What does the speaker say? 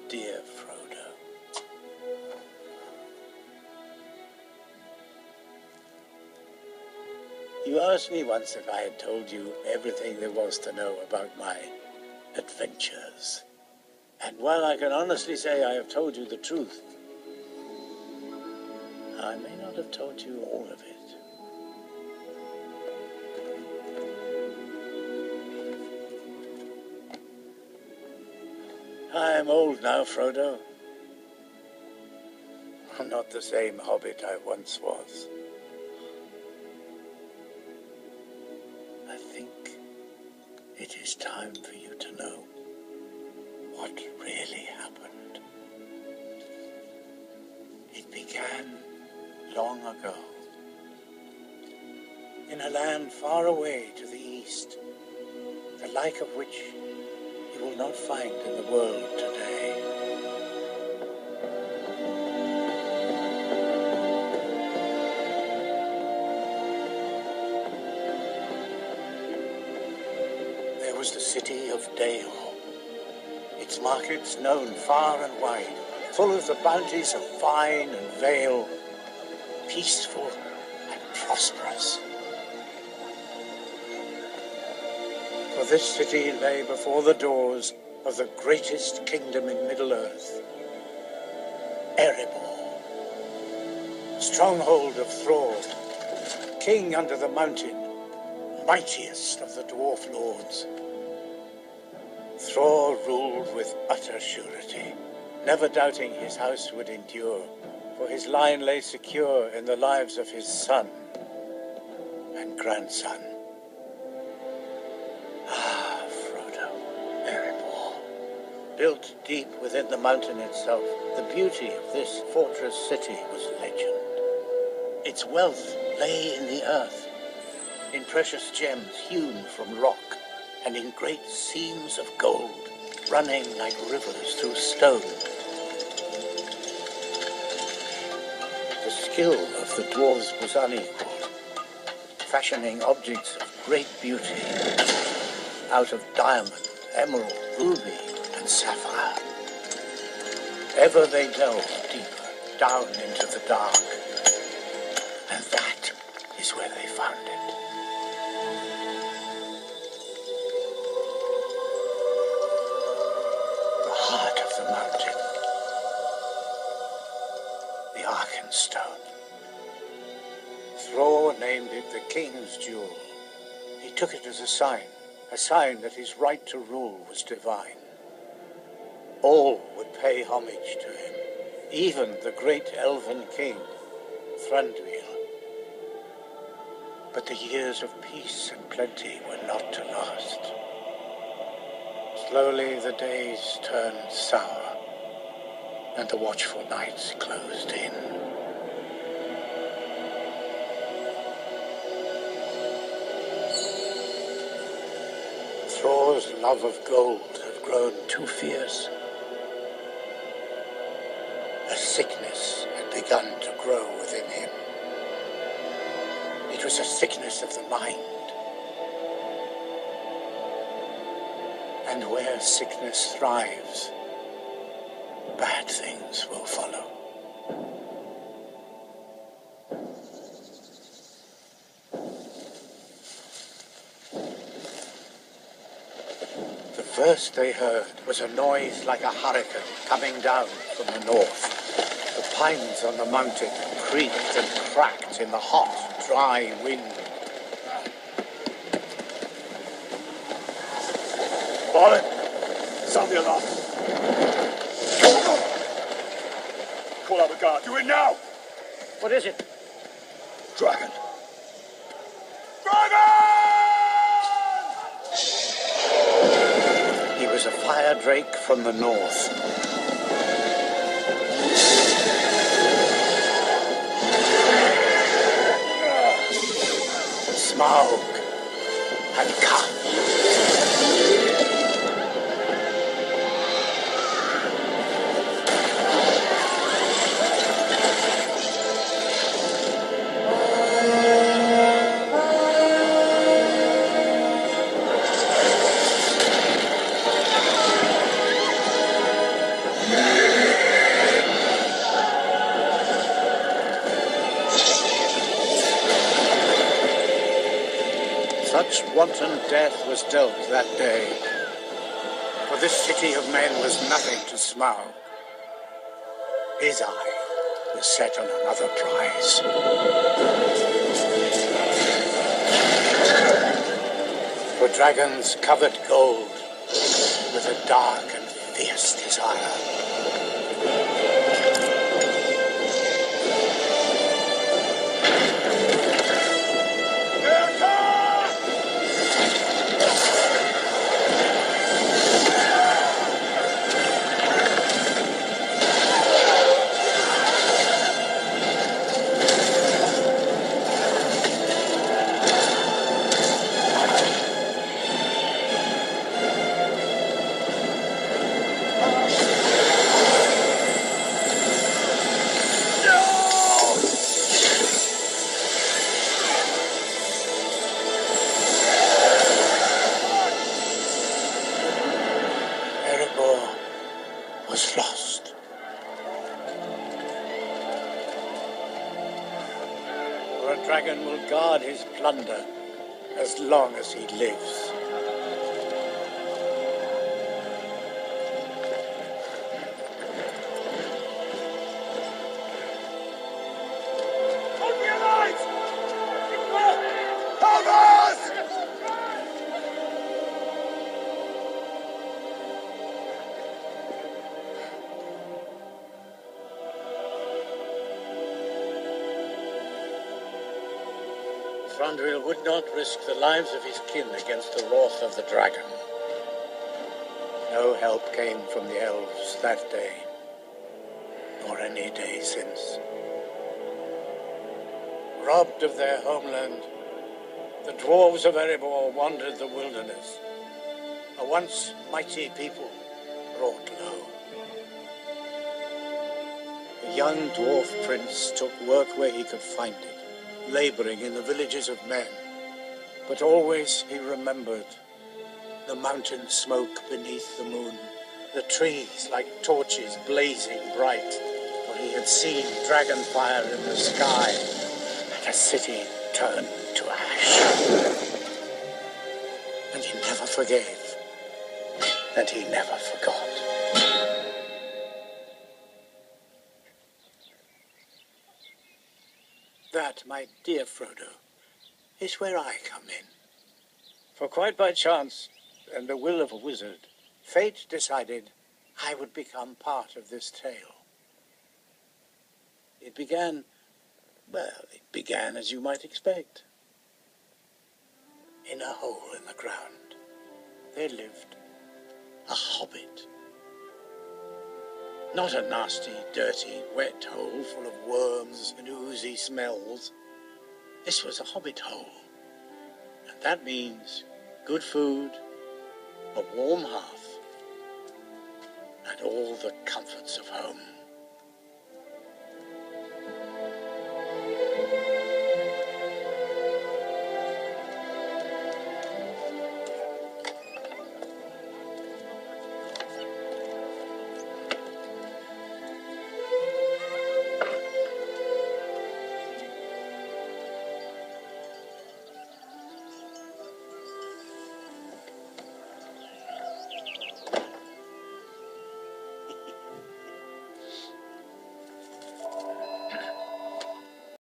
dear Frodo. You asked me once if I had told you everything there was to know about my adventures. And while I can honestly say I have told you the truth, I may not have told you all of it. I am old now, Frodo. I'm not the same Hobbit I once was. I think it is time for you to know what really happened. It began long ago, in a land far away to the east, the like of which you will not find in the world today. There was the city of Dale, its markets known far and wide, full of the bounties of vine and vale, peaceful and prosperous. For this city lay before the doors of the greatest kingdom in Middle-earth, Erebor, stronghold of Thrall, king under the mountain, mightiest of the dwarf lords. Thrall ruled with utter surety, never doubting his house would endure, for his line lay secure in the lives of his son and grandson. Ah, Frodo, Erebor. Built deep within the mountain itself, the beauty of this fortress city was legend. Its wealth lay in the earth, in precious gems hewn from rock, and in great seams of gold, running like rivers through stone. The skill of the dwarves was unequaled, fashioning objects of great beauty out of diamond, emerald, ruby, and sapphire. Ever they delved deeper down into the dark, and that is where they found it. The heart of the mountain, the Arkenstone. Thrall named it the King's Jewel. He took it as a sign that his right to rule was divine. All would pay homage to him, even the great elven king, Thranduil. But the years of peace and plenty were not to last. Slowly the days turned sour, and the watchful nights closed in. Thrall's love of gold had grown too fierce. A sickness had begun to grow within him. It was a sickness of the mind. And where sickness thrives, bad things will follow. The first they heard was a noise like a hurricane coming down from the north. The pines on the mountain creaked and cracked in the hot, dry wind. Hobbit, sound the alarm. Call out the guard. Do it now! What is it? Dragon. Dragon! He was a fire drake from the north. Smaug had come. wanton death was dealt that day. For this city of men was nothing to Smaug. His eye was set on another prize. For dragons covered gold with a dark and fierce desire. Was lost. For a dragon will guard his plunder as long as he lives. Hold me alive! Help us! Thranduil would not risk the lives of his kin against the wrath of the dragon. No help came from the elves that day, nor any day since. Robbed of their homeland, the dwarves of Erebor wandered the wilderness, a once mighty people brought low. The young dwarf prince took work where he could find it, laboring in the villages of men, but always he remembered the mountain smoke beneath the moon, the trees like torches blazing bright, for he had seen dragon fire in the sky and a city turned to ash. And he never forgave, and he never forgot. That, my dear Frodo, is where I come in. For quite by chance, and the will of a wizard, fate decided I would become part of this tale. It began as you might expect. In a hole in the ground, there lived a hobbit. Not a nasty, dirty, wet hole full of worms and oozy smells. This was a hobbit hole. And that means good food, a warm hearth, and all the comforts of home.